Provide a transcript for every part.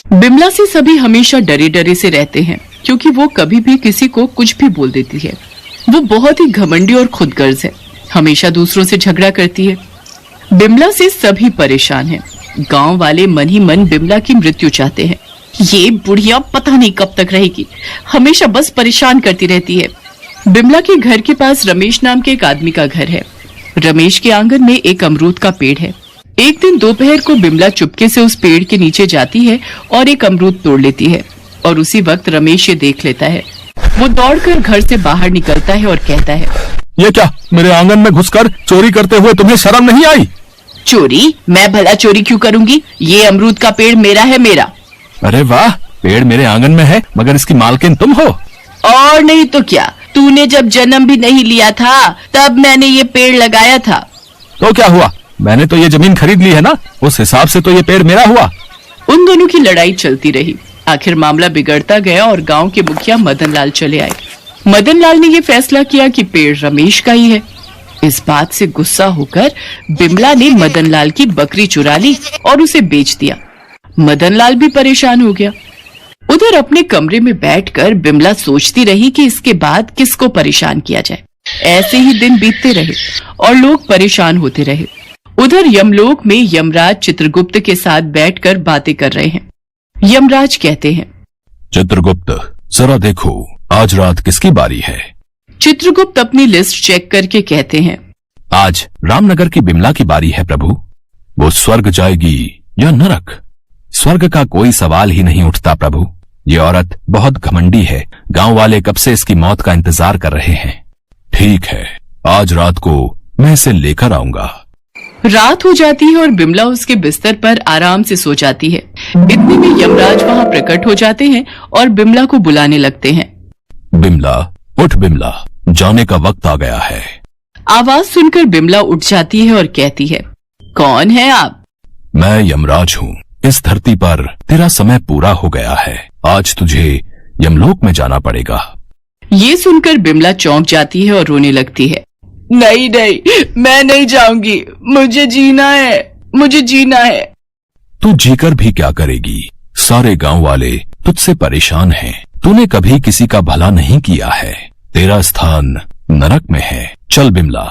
बिमला से सभी हमेशा डरे डरे से रहते हैं क्योंकि वो कभी भी किसी को कुछ भी बोल देती है। वो बहुत ही घमंडी और खुदगर्ज है, हमेशा दूसरों से झगड़ा करती है। बिमला से सभी परेशान हैं। गांव वाले मन ही मन बिमला की मृत्यु चाहते हैं। ये बुढ़िया पता नहीं कब तक रहेगी, हमेशा बस परेशान करती रहती है। बिमला के घर के पास रमेश नाम के एक आदमी का घर है। रमेश के आंगन में एक अमरूद का पेड़ है। एक दिन दोपहर को बिमला चुपके से उस पेड़ के नीचे जाती है और एक अमरूद तोड़ लेती है और उसी वक्त रमेश ये देख लेता है। वो दौड़कर घर से बाहर निकलता है और कहता है, ये क्या, मेरे आंगन में घुसकर चोरी करते हुए तुम्हें शर्म नहीं आई? चोरी? मैं भला चोरी क्यों करूंगी? ये अमरूद का पेड़ मेरा है, मेरा। अरे वाह, पेड़ मेरे आंगन में है मगर इसकी मालकिन तुम हो? और नहीं तो क्या, तूने जब जन्म भी नहीं लिया था तब मैंने ये पेड़ लगाया था। तो क्या हुआ, मैंने तो ये जमीन खरीद ली है ना, उस हिसाब से तो ये पेड़ मेरा हुआ। उन दोनों की लड़ाई चलती रही। आखिर मामला बिगड़ता गया और गांव के मुखिया मदन लाल चले आए। मदन लाल ने ये फैसला किया कि पेड़ रमेश का ही है। इस बात से गुस्सा होकर बिमला ने मदन लाल की बकरी चुरा ली और उसे बेच दिया। मदन लाल भी परेशान हो गया। उधर अपने कमरे में बैठकर बिमला सोचती रही कि इसके बाद किसको परेशान किया जाए। ऐसे ही दिन बीतते रहे और लोग परेशान होते रहे। उधर यमलोक में यमराज चित्रगुप्त के साथ बैठकर बातें कर रहे हैं। यमराज कहते हैं, चित्रगुप्त, जरा देखो आज रात किसकी बारी है? चित्रगुप्त अपनी लिस्ट चेक करके कहते हैं, आज रामनगर की बिमला की बारी है प्रभु। वो स्वर्ग जाएगी या नरक? स्वर्ग का कोई सवाल ही नहीं उठता प्रभु। ये औरत बहुत घमंडी है, गांव वाले कब से इसकी मौत का इंतजार कर रहे हैं। ठीक है, आज रात को मैं इसे लेकर आऊंगा। रात हो जाती है और बिमला उसके बिस्तर पर आराम से सो जाती है। इतने में यमराज वहां प्रकट हो जाते हैं और बिमला को बुलाने लगते हैं। बिमला, उठ बिमला, जाने का वक्त आ गया है। आवाज सुनकर बिमला उठ जाती है और कहती है, कौन है आप? मैं यमराज हूँ। इस धरती पर तेरा समय पूरा हो गया है। आज तुझे यमलोक में जाना पड़ेगा। ये सुनकर बिमला चौंक जाती है और रोने लगती है। नहीं नहीं, मैं नहीं जाऊंगी, मुझे जीना है, मुझे जीना है। तू जीकर भी क्या करेगी? सारे गांव वाले तुझसे परेशान हैं। तूने कभी किसी का भला नहीं किया है। तेरा स्थान नरक में है। चल बिमला।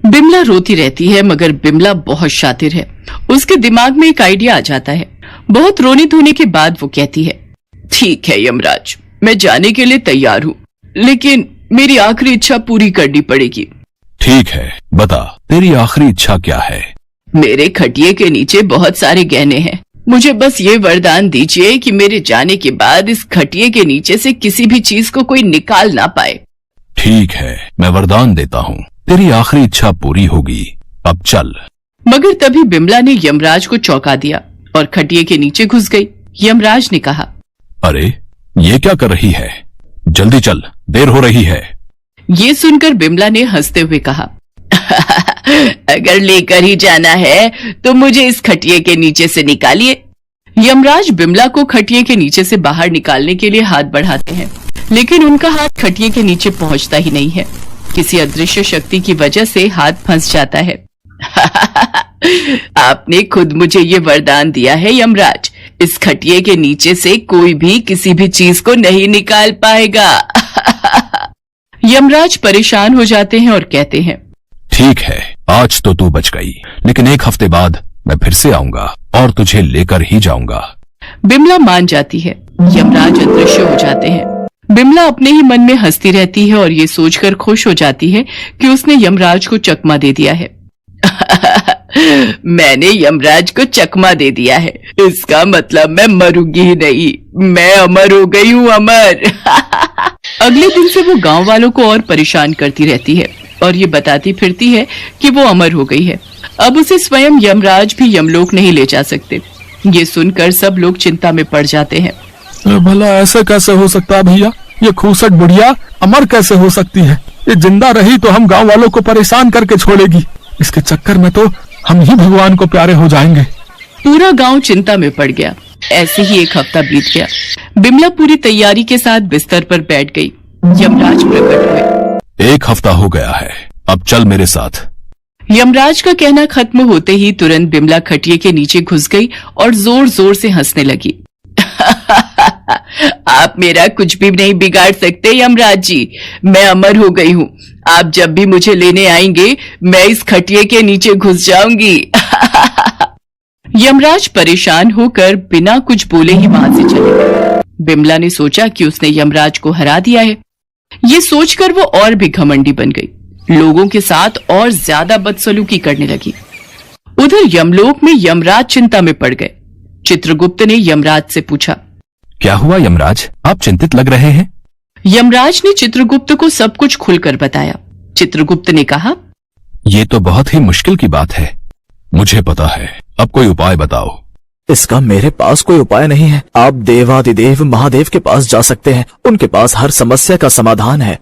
बिमला रोती रहती है मगर बिमला बहुत शातिर है। उसके दिमाग में एक आइडिया आ जाता है। बहुत रोने धोने के बाद वो कहती है, ठीक है यमराज, मैं जाने के लिए तैयार हूँ, लेकिन मेरी आखिरी इच्छा पूरी करनी पड़ेगी। ठीक है, बता तेरी आखिरी इच्छा क्या है? मेरे खटिये के नीचे बहुत सारे गहने हैं। मुझे बस ये वरदान दीजिए कि मेरे जाने के बाद इस खटिये के नीचे से किसी भी चीज को कोई निकाल ना पाए। ठीक है, मैं वरदान देता हूँ, तेरी आखिरी इच्छा पूरी होगी। अब चल। मगर तभी बिमला ने यमराज को चौंका दिया और खटिये के नीचे घुस गई। यमराज ने कहा, अरे ये क्या कर रही है? जल्दी चल, देर हो रही है। ये सुनकर बिमला ने हंसते हुए कहा, अगर लेकर ही जाना है तो मुझे इस खटिये के नीचे से निकालिए। यमराज बिमला को खटिये के नीचे से बाहर निकालने के लिए हाथ बढ़ाते हैं, लेकिन उनका हाथ खटिये के नीचे पहुंचता ही नहीं है। किसी अदृश्य शक्ति की वजह से हाथ फंस जाता है। आपने खुद मुझे ये वरदान दिया है यमराज, इस खटिये के नीचे से कोई भी किसी भी चीज को नहीं निकाल पाएगा। यमराज परेशान हो जाते हैं और कहते हैं, ठीक है, आज तो तू बच गई, लेकिन एक हफ्ते बाद मैं फिर से आऊंगा और तुझे लेकर ही जाऊंगा। बिमला मान जाती है। यमराज अदृश्य हो जाते हैं। बिमला अपने ही मन में हंसती रहती है और ये सोचकर खुश हो जाती है कि उसने यमराज को चकमा दे दिया है। मैंने यमराज को चकमा दे दिया है, इसका मतलब मैं मरूंगी ही नहीं, मैं अमर हो गई हूँ, अमर। अगले दिन से वो गांव वालों को और परेशान करती रहती है और ये बताती फिरती है कि वो अमर हो गई है। अब उसे स्वयं यमराज भी यमलोक नहीं ले जा सकते। ये सुनकर सब लोग चिंता में पड़ जाते हैं। भला ऐसे कैसे हो सकता है भैया? ये खूसट बुढ़िया अमर कैसे हो सकती है? ये जिंदा रही तो हम गांव वालों को परेशान करके छोड़ेगी। इसके चक्कर में तो हम ही भगवान को प्यारे हो जाएंगे। पूरा गांव चिंता में पड़ गया। ऐसे ही एक हफ्ता बीत गया। बिमला पूरी तैयारी के साथ बिस्तर पर बैठ गई। यमराज प्रकट हुए। एक हफ्ता हो गया है, अब चल मेरे साथ। यमराज का कहना खत्म होते ही तुरंत बिमला खटिये के नीचे घुस गई और जोर जोर से हंसने लगी। आप मेरा कुछ भी नहीं बिगाड़ सकते यमराज जी। मैं अमर हो गई हूँ। आप जब भी मुझे लेने आएंगे मैं इस खटिये के नीचे घुस जाऊंगी। यमराज परेशान होकर बिना कुछ बोले ही वहां से चले गए। बिमला ने सोचा कि उसने यमराज को हरा दिया है। ये सोचकर वो और भी घमंडी बन गई, लोगों के साथ और ज्यादा बदसलूकी करने लगी। उधर यमलोक में यमराज चिंता में पड़ गए। चित्रगुप्त ने यमराज से पूछा, क्या हुआ यमराज, आप चिंतित लग रहे हैं? यमराज ने चित्रगुप्त को सब कुछ खुलकर बताया। चित्रगुप्त ने कहा, ये तो बहुत ही मुश्किल की बात है। मुझे पता है, अब कोई उपाय बताओ। इसका मेरे पास कोई उपाय नहीं है। आप देवादिदेव महादेव के पास जा सकते हैं, उनके पास हर समस्या का समाधान है।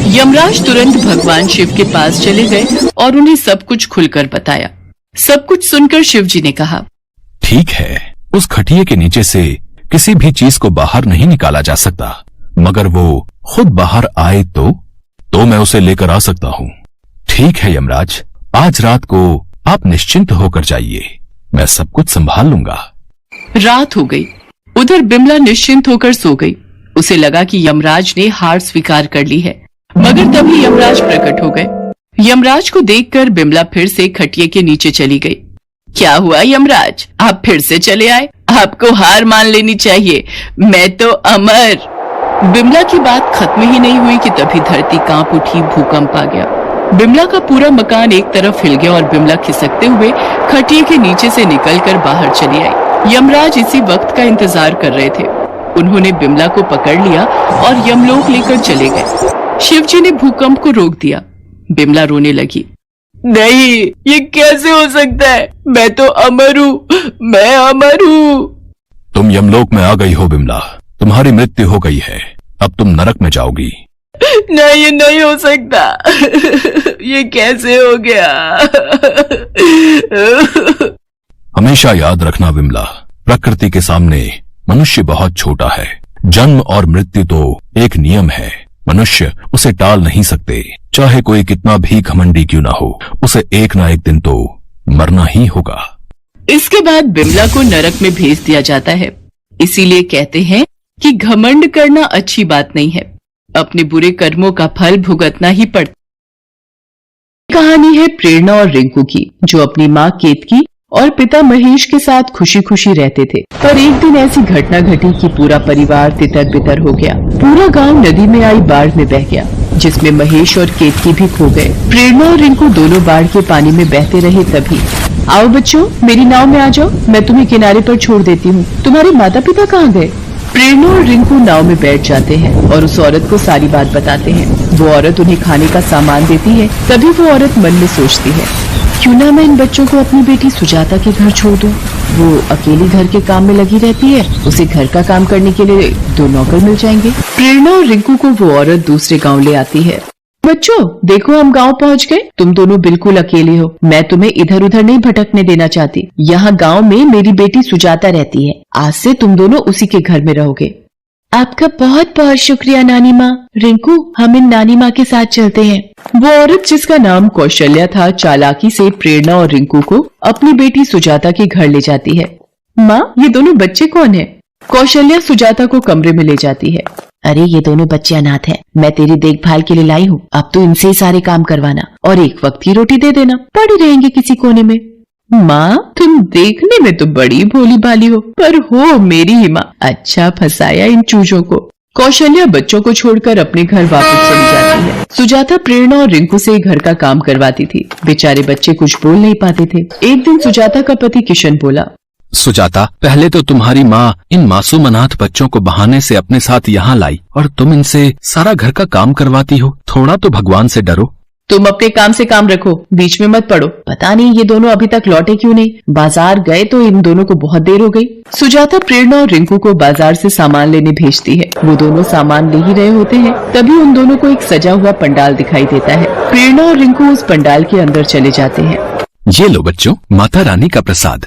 यमराज तुरंत भगवान शिव के पास चले गए और उन्हें सब कुछ खुलकर बताया। सब कुछ सुनकर शिव जी ने कहा, ठीक है, उस खटिये के नीचे से किसी भी चीज को बाहर नहीं निकाला जा सकता, मगर वो खुद बाहर आए तो मैं उसे लेकर आ सकता हूँ। ठीक है यमराज, आज रात को आप निश्चिंत होकर जाइए, मैं सब कुछ संभाल लूंगा। रात हो गई। उधर बिमला निश्चिंत होकर सो गई। उसे लगा कि यमराज ने हार स्वीकार कर ली है, मगर तभी यमराज प्रकट हो गए। यमराज को देखकर बिमला फिर से खटिये के नीचे चली गई। क्या हुआ यमराज, आप फिर से चले आए? आपको हार मान लेनी चाहिए, मैं तो अमर। बिमला की बात खत्म ही नहीं हुई कि तभी धरती कांप उठी, भूकंप आ गया। बिमला का पूरा मकान एक तरफ हिल गया और बिमला खिसकते हुए खटिये के नीचे से निकलकर बाहर चली आई। यमराज इसी वक्त का इंतजार कर रहे थे। उन्होंने बिमला को पकड़ लिया और यमलोक लेकर चले गए। शिवजी ने भूकंप को रोक दिया। बिमला रोने लगी, नहीं, ये कैसे हो सकता है? मैं तो अमर हूँ, मैं अमर हूँ। तुम यमलोक में आ गई हो बिमला, तुम्हारी मृत्यु हो गई है, अब तुम नरक में जाओगी। नहीं, ये नहीं हो सकता। ये कैसे हो गया? हमेशा याद रखना विमला, प्रकृति के सामने मनुष्य बहुत छोटा है। जन्म और मृत्यु तो एक नियम है, मनुष्य उसे टाल नहीं सकते। चाहे कोई कितना भी घमंडी क्यों ना हो, उसे एक ना एक दिन तो मरना ही होगा। इसके बाद बिमला को नरक में भेज दिया जाता है। इसीलिए कहते हैं कि घमंड करना अच्छी बात नहीं है, अपने बुरे कर्मों का फल भुगतना ही पड़ता। कहानी है प्रेरणा और रिंकू की, जो अपनी माँ केतकी और पिता महेश के साथ खुशी खुशी रहते थे। पर एक दिन ऐसी घटना घटी कि पूरा परिवार तितर बितर हो गया। पूरा गांव नदी में आई बाढ़ में बह गया, जिसमें महेश और केतकी भी खो गए। प्रेरणा और रिंकू दोनों बाढ़ के पानी में बहते रहे। तभी, आओ बच्चों, मेरी नाव में आ जाओ, मैं तुम्हें किनारे पर छोड़ देती हूँ। तुम्हारे माता पिता कहाँ गए? प्रेरणा और रिंकू नाव में बैठ जाते हैं और उस औरत को सारी बात बताते हैं। वो औरत उन्हें खाने का सामान देती है। तभी वो औरत मन में सोचती है, क्यों ना मैं इन बच्चों को अपनी बेटी सुजाता के घर छोड़ दूं। वो अकेली घर के काम में लगी रहती है, उसे घर का काम करने के लिए 2 नौकर मिल जाएंगे। प्रेरणा और रिंकू को वो औरत दूसरे गांव ले आती है। बच्चों देखो, हम गांव पहुंच गए। तुम दोनों बिल्कुल अकेले हो। मैं तुम्हें इधर उधर नहीं भटकने देना चाहती। यहाँ गांव में मेरी बेटी सुजाता रहती है। आज से तुम दोनों उसी के घर में रहोगे। आपका बहुत बहुत शुक्रिया नानी माँ। रिंकू, हम इन नानी माँ के साथ चलते हैं। वो औरत, जिसका नाम कौशल्या था, चालाकी से प्रेरणा और रिंकू को अपनी बेटी सुजाता के घर ले जाती है। माँ, ये दोनों बच्चे कौन है? कौशल्या सुजाता को कमरे में ले जाती है। अरे, ये दोनों बच्चे अनाथ हैं। मैं तेरी देखभाल के लिए लाई हूँ। अब तू इनसे ही सारे काम करवाना और एक वक्त की रोटी दे देना। पड़े रहेंगे किसी कोने में। माँ, तुम देखने में तो बड़ी भोली भाली हो, पर हो मेरी ही माँ। अच्छा फंसाया इन चूजों को। कौशल्या बच्चों को छोड़कर अपने घर वापस चली जाती है। सुजाता प्रेरणा और रिंकू से घर का काम करवाती थी। बेचारे बच्चे कुछ बोल नहीं पाते थे। एक दिन सुजाता का पति किशन बोला, सुजाता, पहले तो तुम्हारी माँ इन मासूम अनाथ बच्चों को बहाने से अपने साथ यहाँ लाई और तुम इनसे सारा घर का काम करवाती हो। थोड़ा तो भगवान से डरो। तुम अपने काम से काम रखो, बीच में मत पड़ो। पता नहीं ये दोनों अभी तक लौटे क्यों नहीं। बाजार गए तो इन दोनों को बहुत देर हो गई। सुजाता प्रेरणा और रिंकू को बाजार से सामान लेने भेजती है। वो दोनों सामान ले ही रहे होते हैं, तभी उन दोनों को एक सजा हुआ पंडाल दिखाई देता है। प्रेरणा और रिंकू उस पंडाल के अंदर चले जाते हैं। ये लो बच्चों, माता रानी का प्रसाद।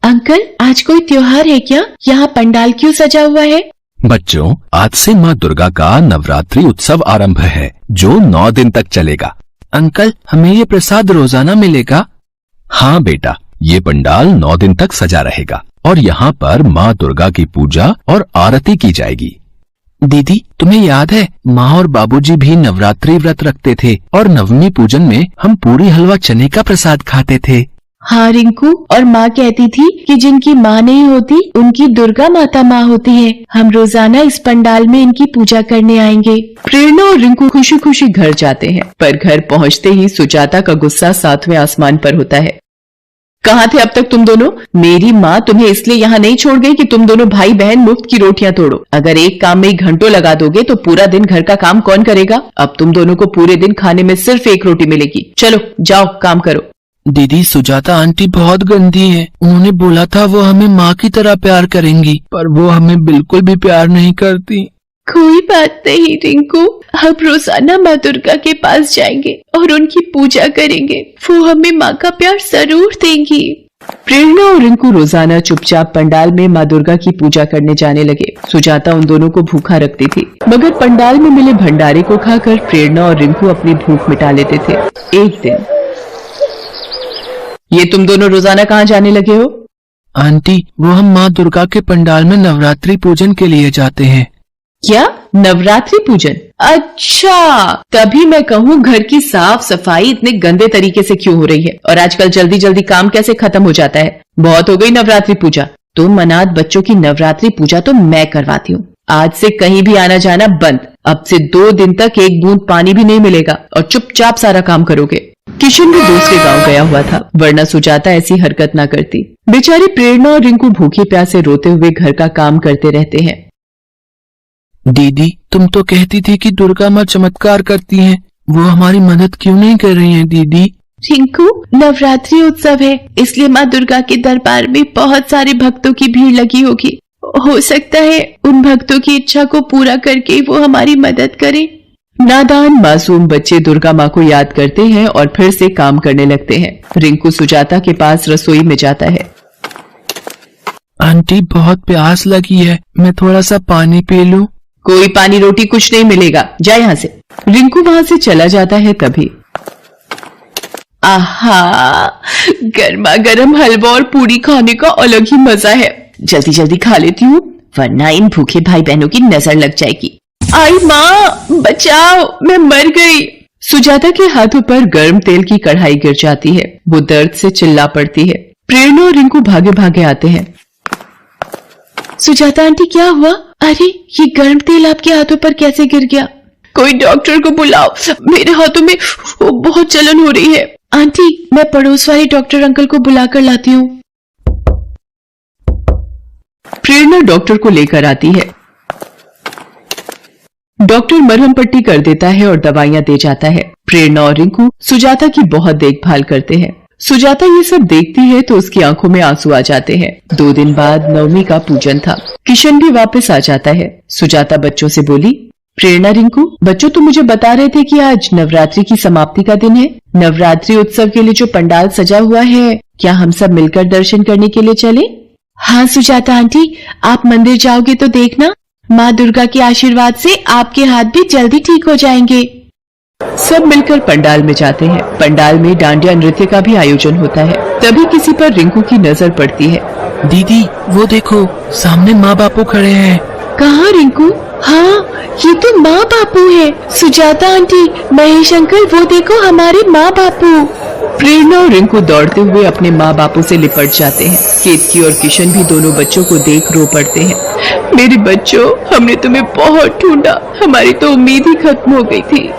अंकल, आज कोई त्योहार है क्या? यहाँ पंडाल क्यों सजा हुआ है? बच्चों, आज से माँ दुर्गा का नवरात्रि उत्सव आरंभ है, जो 9 दिन तक चलेगा। अंकल, हमें ये प्रसाद रोजाना मिलेगा? हाँ बेटा, ये पंडाल 9 दिन तक सजा रहेगा। और यहाँ पर माँ दुर्गा की पूजा और आरती की जाएगी। दीदी, तुम्हें याद है माँ और बाबूजी भी नवरात्रि व्रत रखते थे और नवमी पूजन में हम पूरी हलवा चने का प्रसाद खाते थे। हाँ रिंकू, और माँ कहती थी कि जिनकी माँ नहीं होती उनकी दुर्गा माता माँ होती है। हम रोजाना इस पंडाल में इनकी पूजा करने आएंगे। प्रेरणा और रिंकू खुशी खुशी घर जाते हैं, पर घर पहुंचते ही सुजाता का गुस्सा 7वें आसमान पर होता है। कहाँ थे अब तक तुम दोनों? मेरी माँ तुम्हें इसलिए यहाँ नहीं छोड़ गई कि तुम दोनों भाई बहन मुफ्त की रोटियां तोड़ो। अगर एक काम में ही घंटों लगा दोगे तो पूरा दिन घर का काम कौन करेगा? अब तुम दोनों को पूरे दिन खाने में सिर्फ एक रोटी मिलेगी। चलो जाओ काम करो। दीदी, सुजाता आंटी बहुत गंदी है। उन्होंने बोला था वो हमें माँ की तरह प्यार करेंगी, पर वो हमें बिल्कुल भी प्यार नहीं करती। कोई बात नहीं रिंकू, हम रोजाना माँ दुर्गा के पास जाएंगे और उनकी पूजा करेंगे। वो हमें माँ का प्यार जरूर देंगी। प्रेरणा और रिंकू रोजाना चुपचाप पंडाल में माँ दुर्गा की पूजा करने जाने लगे। सुजाता उन दोनों को भूखा रखती थी, मगर पंडाल में मिले भंडारे को खाकर प्रेरणा और रिंकू अपनी भूख मिटा लेते थे। एक दिन, ये तुम दोनों रोजाना कहाँ जाने लगे हो? आंटी, वो हम माँ दुर्गा के पंडाल में नवरात्रि पूजन के लिए जाते हैं। क्या नवरात्रि पूजन? अच्छा, तभी मैं कहूँ घर की साफ सफाई इतने गंदे तरीके से क्यों हो रही है, और आजकल जल्दी जल्दी काम कैसे खत्म हो जाता है। बहुत हो गई नवरात्रि पूजा। तुम अनाथ बच्चों की नवरात्रि पूजा तो मैं करवाती हूँ। आज से कहीं भी आना जाना बंद। अब से 2 दिन तक एक बूंद पानी भी नहीं मिलेगा और चुपचाप सारा काम करोगे। किशन भी दूसरे गांव गया हुआ था, वरना सुजाता ऐसी हरकत ना करती। बेचारी प्रेरणा और रिंकू भूखे प्यासे रोते हुए घर का काम करते रहते हैं। दीदी, तुम तो कहती थी कि दुर्गा माँ चमत्कार करती हैं। वो हमारी मदद क्यों नहीं कर रही हैं दीदी? रिंकू, नवरात्रि उत्सव है, इसलिए माँ दुर्गा के दरबार में बहुत सारे भक्तों की भीड़ लगी होगी। हो सकता है उन भक्तों की इच्छा को पूरा करके वो हमारी मदद करे। नादान मासूम बच्चे दुर्गा माँ को याद करते हैं और फिर से काम करने लगते हैं। रिंकू सुजाता के पास रसोई में जाता है। आंटी, बहुत प्यास लगी है, मैं थोड़ा सा पानी पी लूं? कोई पानी रोटी कुछ नहीं मिलेगा, जा यहाँ से। रिंकू वहाँ से चला जाता है। तभी आहा, गर्मा गर्म हलवा और पूरी खाने का अलग ही मजा है। जल्दी जल्दी खा लेती हूँ, वरना इन भूखे भाई बहनों की नजर लग जाएगी। आई माँ, बचाओ, मैं मर गई। सुजाता के हाथों पर गर्म तेल की कढ़ाई गिर जाती है। वो दर्द से चिल्ला पड़ती है। प्रेरणा और रिंकू भागे भागे आते हैं। सुजाता आंटी, क्या हुआ? अरे, ये गर्म तेल आपके हाथों पर कैसे गिर गया? कोई डॉक्टर को बुलाओ, मेरे हाथों में बहुत जलन हो रही है। आंटी, मैं पड़ोस वाले डॉक्टर अंकल को बुलाकर लाती हूँ। प्रेरणा डॉक्टर को लेकर आती है। डॉक्टर मरहम पट्टी कर देता है और दवाइयां दे जाता है। प्रेरणा और रिंकू सुजाता की बहुत देखभाल करते हैं। सुजाता ये सब देखती है तो उसकी आंखों में आंसू आ जाते हैं। 2 दिन बाद नवमी का पूजन था। किशन भी वापस आ जाता है। सुजाता बच्चों से बोली, प्रेरणा, रिंकू, बच्चों तुम मुझे बता रहे थे कि आज नवरात्रि की समाप्ति का दिन है। नवरात्रि उत्सव के लिए जो पंडाल सजा हुआ है, क्या हम सब मिलकर दर्शन करने के लिए चले? हाँ सुजाता आंटी, आप मंदिर जाओगे तो देखना, माँ दुर्गा के आशीर्वाद से आपके हाथ भी जल्दी ठीक हो जाएंगे। सब मिलकर पंडाल में जाते हैं। पंडाल में डांडिया नृत्य का भी आयोजन होता है। तभी किसी पर रिंकू की नजर पड़ती है। दीदी, वो देखो, सामने माँ बापू खड़े हैं। कहाँ रिंकू? हाँ, ये तो माँ बापू है। सुजाता आंटी, महेश अंकल, वो देखो हमारे माँ बापू। प्रेरणा और रिंकू दौड़ते हुए अपने माँ बापू से लिपट जाते हैं। केतकी और किशन भी दोनों बच्चों को देख रो पड़ते हैं। मेरे बच्चों, हमने तुम्हें बहुत ढूंढा, हमारी तो उम्मीद ही खत्म हो गई थी।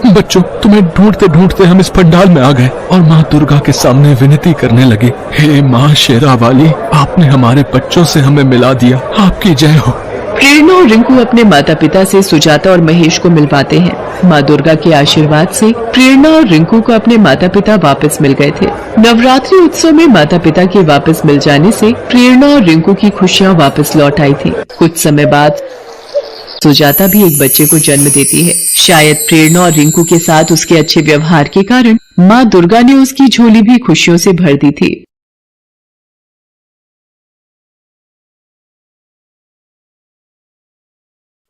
बच्चों, तुम्हें ढूंढते ढूंढते हम इस पंडाल में आ गए और माँ दुर्गा के सामने विनती करने लगे। हे माँ शेरा वाली, आपने हमारे बच्चों से हमें मिला दिया, आपकी जय हो। प्रेरणा और रिंकू अपने माता पिता से सुजाता और महेश को मिलवाते हैं। माँ दुर्गा के आशीर्वाद से प्रेरणा और रिंकू को अपने माता पिता वापस मिल गए थे। नवरात्रि उत्सव में माता पिता के वापस मिल जाने से प्रेरणा और रिंकू की खुशियाँ वापस लौट आई थी। कुछ समय बाद सुजाता भी एक बच्चे को जन्म देती है। शायद प्रेरणा और रिंकू के साथ उसके अच्छे व्यवहार के कारण माँ दुर्गा ने उसकी झोली भी खुशियों से भर दी थी।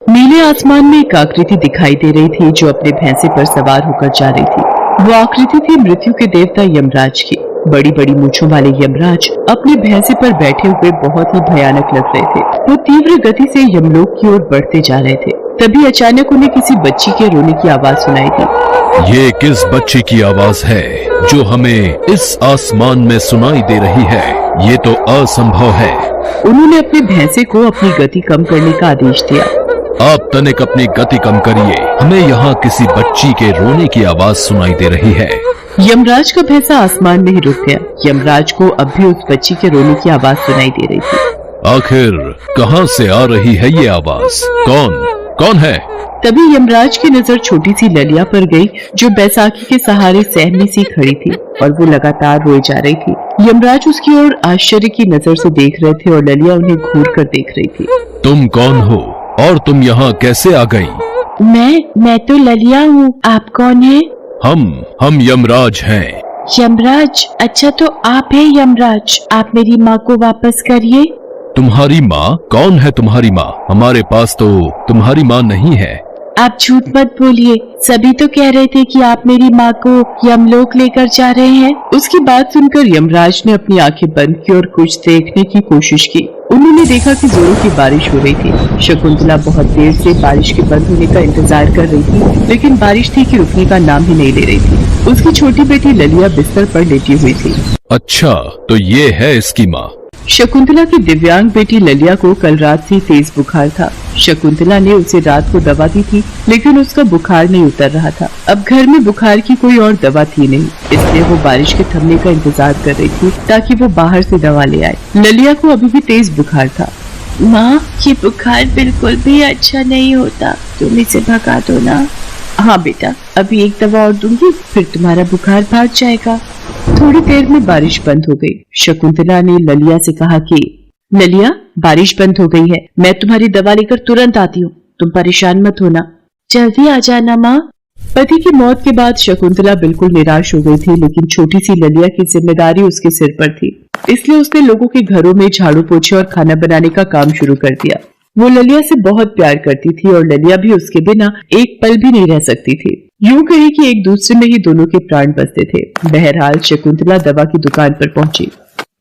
नीले आसमान में एक आकृति दिखाई दे रही थी जो अपने भैंसे पर सवार होकर जा रही थी। वो आकृति थी मृत्यु के देवता यमराज की। बड़ी बड़ी मूंछों वाले यमराज अपने भैंसे पर बैठे हुए बहुत ही भयानक लग रहे थे। वो तीव्र गति से यमलोक की ओर बढ़ते जा रहे थे। तभी अचानक उन्हें किसी बच्ची के रोने की आवाज सुनाई दी। ये किस बच्ची की आवाज है जो हमें इस आसमान में सुनाई दे रही है? ये तो असंभव है। उन्होंने अपने भैंसे को अपनी गति कम करने का आदेश दिया। आप तनिक अपनी गति कम करिए, हमें यहाँ किसी बच्ची के रोने की आवाज सुनाई दे रही है। यमराज का भैंसा आसमान में ही रुक गया। यमराज को अब भी उस बच्ची के रोने की आवाज सुनाई दे रही थी। आखिर कहाँ से आ रही है ये आवाज? कौन है? तभी यमराज की नजर छोटी सी ललिया पर गई, जो बैसाखी के सहारे सहमी सी खड़ी थी और वो लगातार रोए जा रही थी। यमराज उसकी ओर आश्चर्य की नजर से देख रहे थे और ललिया उन्हें घूर कर देख रही थी। तुम कौन हो और तुम यहाँ कैसे आ गई? मैं तो ललिया हूँ। आप कौन है? हम यमराज हैं। यमराज? अच्छा, तो आप है यमराज। आप मेरी माँ को वापस करिए। तुम्हारी माँ? कौन है तुम्हारी माँ? हमारे पास तो तुम्हारी माँ नहीं है। आप झूठ मत बोलिए। सभी तो कह रहे थे कि आप मेरी माँ को यमलोक लेकर जा रहे हैं। उसकी बात सुनकर यमराज ने अपनी आंखें बंद की और कुछ देखने की कोशिश की। उन्होंने देखा कि जोरों की बारिश हो रही थी। शकुंतला बहुत देर से बारिश के बंद होने का इंतजार कर रही थी, लेकिन बारिश थी कि रुकने का नाम ही नहीं ले रही थी। उसकी छोटी बेटी ललिया बिस्तर पर लेटी हुई थी। अच्छा, तो ये है इसकी माँ। शकुंतला की दिव्यांग बेटी ललिया को कल रात से तेज बुखार था। शकुंतला ने उसे रात को दवा दी थी, लेकिन उसका बुखार नहीं उतर रहा था। अब घर में बुखार की कोई और दवा थी नहीं, इसलिए वो बारिश के थमने का इंतजार कर रही थी ताकि वो बाहर से दवा ले आए। ललिया को अभी भी तेज बुखार था। माँ, ये बुखार बिल्कुल भी अच्छा नहीं होता, तुम इसे भगा दो ना। हाँ बेटा, अभी एक दवा और दूंगी, फिर तुम्हारा बुखार भाग जाएगा। थोड़ी देर में बारिश बंद हो गई। शकुंतला ने ललिया से कहा कि ललिया, बारिश बंद हो गई है, मैं तुम्हारी दवा लेकर तुरंत आती हूँ, तुम परेशान मत होना। जल्दी आ जाना माँ। पति की मौत के बाद शकुंतला बिल्कुल निराश हो गई थी, लेकिन छोटी सी ललिया की जिम्मेदारी उसके सिर पर थी, इसलिए उसने लोगों के घरों में झाड़ू पोछे और खाना बनाने का काम शुरू कर दिया। वो ललिया से बहुत प्यार करती थी और ललिया भी उसके बिना एक पल भी नहीं रह सकती थी। यूं कहे कि एक दूसरे में ही दोनों के प्राण बसते थे। बहरहाल शकुंतला दवा की दुकान पर पहुंची।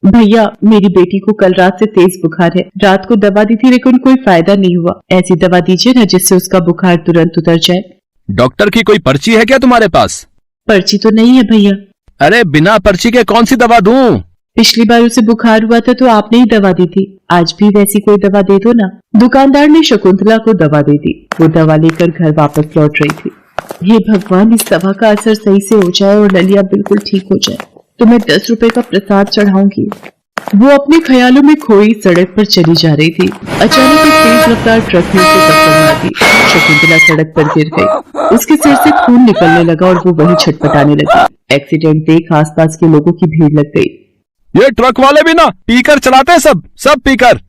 भैया, मेरी बेटी को कल रात से तेज बुखार है। रात को दवा दी थी लेकिन कोई फायदा नहीं हुआ। ऐसी दवा दीजिए ना जिससे उसका बुखार तुरंत उतर जाए। डॉक्टर की कोई पर्ची है क्या तुम्हारे पास? पर्ची तो नहीं है भैया। अरे बिना पर्ची के कौन सी दवा दूं? पिछली बार उसे बुखार हुआ था तो आपने ही दवा दी थी, आज भी वैसी कोई दवा दे दो ना। दुकानदार ने शकुंतला को दवा दे दी। वो दवा लेकर घर वापस लौट रही थी। हे भगवान, इस दवा का असर सही से हो जाए और ललिया बिल्कुल ठीक हो जाए तो मैं 10 रुपए का प्रसाद चढ़ाऊंगी। वो अपने ख्यालों में खोई सड़क पर चली जा रही थी। अचानक एक तेज रफ्तार ट्रक ने उसे टक्कर मार दी। शकुंतला सड़क पर गिर गई। उसके सिर से खून निकलने लगा और वो वहीं छटपटाने लगी। एक्सीडेंट देख आसपास के लोगों की भीड़ लग गई। ये ट्रक वाले भी ना पीकर चलाते हैं, सब पीकर।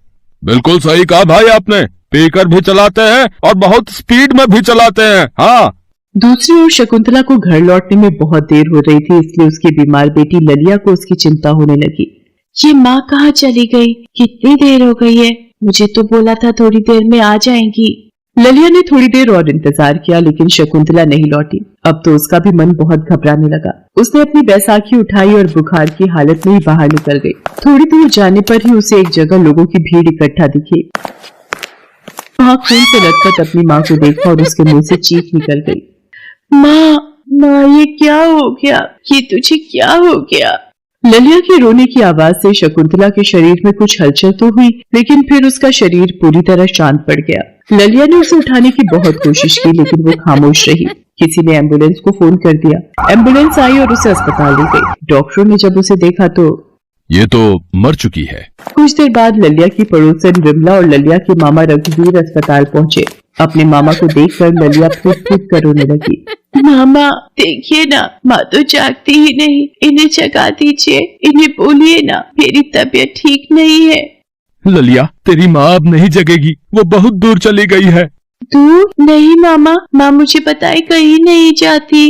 बिल्कुल सही कहा भाई आपने, पीकर भी चलाते हैं और बहुत स्पीड में भी चलाते हैं। हाँ। दूसरी ओर शकुंतला को घर लौटने में बहुत देर हो रही थी, इसलिए उसकी बीमार बेटी ललिया को उसकी चिंता होने लगी। ये माँ कहाँ चली गई? कितनी देर हो गई है? मुझे तो बोला था थोड़ी देर में आ जाएंगी। ललिया ने थोड़ी देर और इंतजार किया, लेकिन शकुंतला नहीं लौटी। अब तो उसका भी मन बहुत घबराने लगा। उसने अपनी बैसाखी उठाई और बुखार की हालत में ही बाहर निकल गई। थोड़ी दूर जाने पर ही उसे एक जगह लोगों की भीड़ इकट्ठा दिखी। वहाँ खून से लथपथ अपनी माँ को देखा और उसके मुंह से चीख निकल गई। माँ, ये क्या हो गया? ये तुझे क्या हो गया? ललिया की रोने की आवाज से शकुंतला के शरीर में कुछ हलचल तो हुई, लेकिन फिर उसका शरीर पूरी तरह शांत पड़ गया। ललिया ने उसे उठाने की बहुत कोशिश की, लेकिन वो खामोश रही। किसी ने एम्बुलेंस को फोन कर दिया। एम्बुलेंस आई और उसे अस्पताल ले गई। डॉक्टरों ने जब उसे देखा तो ये तो मर चुकी है। कुछ देर बाद ललिया की पड़ोसन विमला और ललिया के मामा रघुवीर अस्पताल पहुंचे। अपने मामा को देखकर ललिया फूट फूट कर रोने लगी। मामा, देखिए ना, माँ तो जागती ही नहीं, इन्हें जगा दीजिए, इन्हें बोलिए ना मेरी तबीयत ठीक नहीं है। ललिया, तेरी माँ अब नहीं जगेगी, वो बहुत दूर चली गई है। दूर? नहीं मामा, माँ मुझे बताए कहीं नहीं जाती।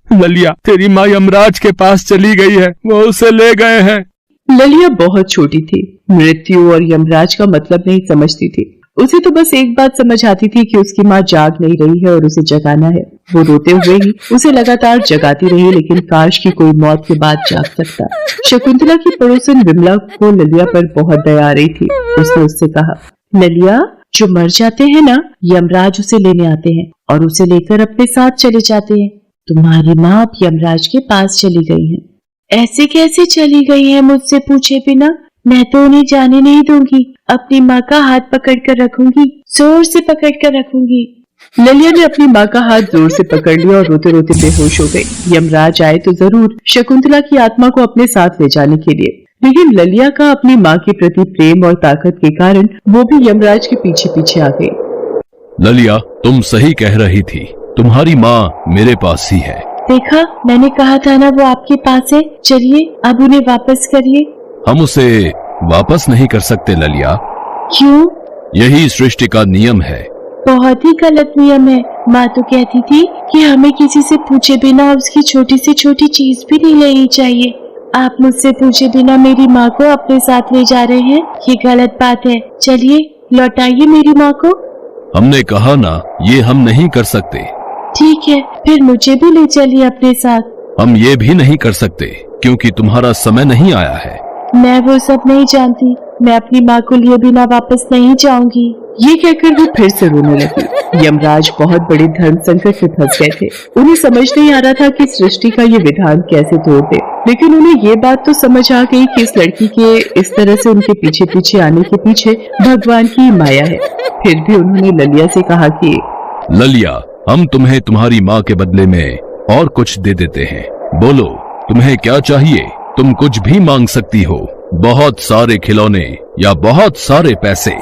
ललिया, तेरी माँ यमराज के पास चली गई है, वो उसे ले गए हैं। ललिया बहुत छोटी थी, मृत्यु और यमराज का मतलब नहीं समझती थी। उसे तो बस एक बात समझ आती थी कि उसकी माँ जाग नहीं रही है और उसे जगाना है। वो रोते हुए ही उसे लगातार जगाती रही, लेकिन काश की कोई मौत के बाद जाग सकता। शकुंतला की पड़ोसन विमला को ललिया पर बहुत दया आ रही थी। उसने उससे कहा, ललिया, जो मर जाते हैं ना, यमराज उसे लेने आते हैं और उसे लेकर अपने साथ चले जाते हैं। तुम्हारी माँ अब यमराज के पास चली गई है। ऐसे कैसे चली गई है मुझसे पूछे बिना? मैं तो उन्हें जाने नहीं दूंगी। अपनी माँ का हाथ पकड़कर रखूंगी, जोर से पकड़कर रखूंगी। ललिया ने अपनी माँ का हाथ जोर से पकड़ लिया और रोते रोते बेहोश हो गई। यमराज आए तो जरूर शकुंतला की आत्मा को अपने साथ ले जाने के लिए, लेकिन ललिया का अपनी माँ के प्रति प्रेम और ताकत के कारण वो भी यमराज के पीछे पीछे आ गई। ललिया, तुम सही कह रही थी, तुम्हारी माँ मेरे पास ही है। देखा, मैंने कहा था ना वो आपके पास है। चलिए अब उन्हें वापस करिए। हम उसे वापस नहीं कर सकते ललिया। क्यों? यही सृष्टि का नियम है। बहुत ही गलत नियम है। माँ तो कहती थी कि हमें किसी से पूछे बिना उसकी छोटी से छोटी चीज भी नहीं लेनी चाहिए। आप मुझसे पूछे बिना मेरी माँ को अपने साथ ले जा रहे हैं, ये गलत बात है। चलिए लौटाइए मेरी माँ को। हमने कहा ना, ये हम नहीं कर सकते। ठीक है, फिर मुझे भी ले चलिए अपने साथ। हम ये भी नहीं कर सकते क्योंकि तुम्हारा समय नहीं आया है। मैं वो सब नहीं जानती। मैं अपनी माँ को लिए बिना वापस नहीं जाऊंगी। ये कहकर वो फिर से रोने लगी। यमराज बहुत बड़े धर्म संकट में फंस गए थे। उन्हें समझ नहीं आ रहा था कि सृष्टि का ये विधान कैसे तोड़ दे, लेकिन उन्हें ये बात तो समझ आ गई कि इस लड़की के इस तरह से उनके पीछे पीछे आने के पीछे भगवान की माया है। फिर भी उन्होंने ललिया से कहा कि ललिया, हम तुम्हें तुम्हारी माँ के बदले में और कुछ दे देते हैं। बोलो, तुम्हें क्या चाहिए? तुम कुछ भी मांग सकती हो, बहुत सारे खिलौने या बहुत सारे पैसे।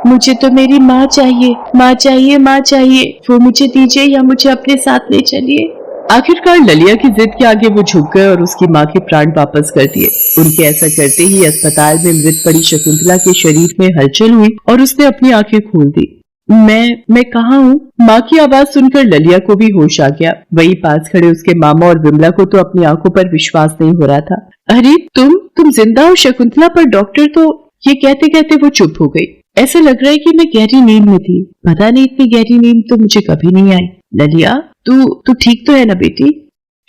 मुझे तो मेरी माँ चाहिए, माँ चाहिए, माँ चाहिए। वो मुझे दीजिए या मुझे अपने साथ ले चलिए। आखिरकार ललिया की जिद के आगे वो झुक गए और उसकी माँ के प्राण वापस कर दिए। उनके ऐसा करते ही अस्पताल में मृत पड़ी शकुंतला के शरीर में हलचल हुई और उसने अपनी आंखें खोल दी। मैं कहाँ हूँ? माँ की आवाज सुनकर ललिया को भी होश आ गया। वही पास खड़े उसके मामा और विमला को तो अपनी आंखों पर विश्वास नहीं हो रहा था। अरे तुम जिंदा हो शकुंतला? पर डॉक्टर तो... ये कहते कहते वो चुप हो गई। ऐसा लग रहा है कि मैं गहरी नींद में थी। पता नहीं, इतनी गहरी नींद तो मुझे कभी नहीं आई। ललिया, तू ठीक तो है ना बेटी?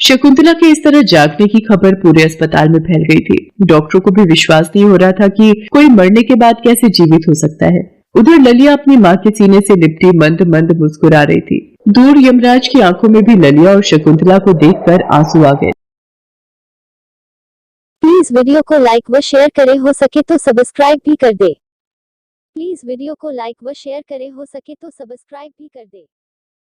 शकुंतला के इस तरह जागने की खबर पूरे अस्पताल में फैल गई थी। डॉक्टरों को भी विश्वास नहीं हो रहा था कि कोई मरने के बाद कैसे जीवित हो सकता है। उधर ललिया अपनी माँ के सीने से लिपटी मंद मंद मुस्कुरा रही थी। दूर यमराज की आंखों में भी ललिया और शकुंतला को देखकर आंसू आ गए। प्लीज वीडियो को लाइक व शेयर करें, हो सके तो सब्सक्राइब भी कर दे। प्लीज वीडियो को लाइक व शेयर करें, हो सके तो सब्सक्राइब भी कर दे।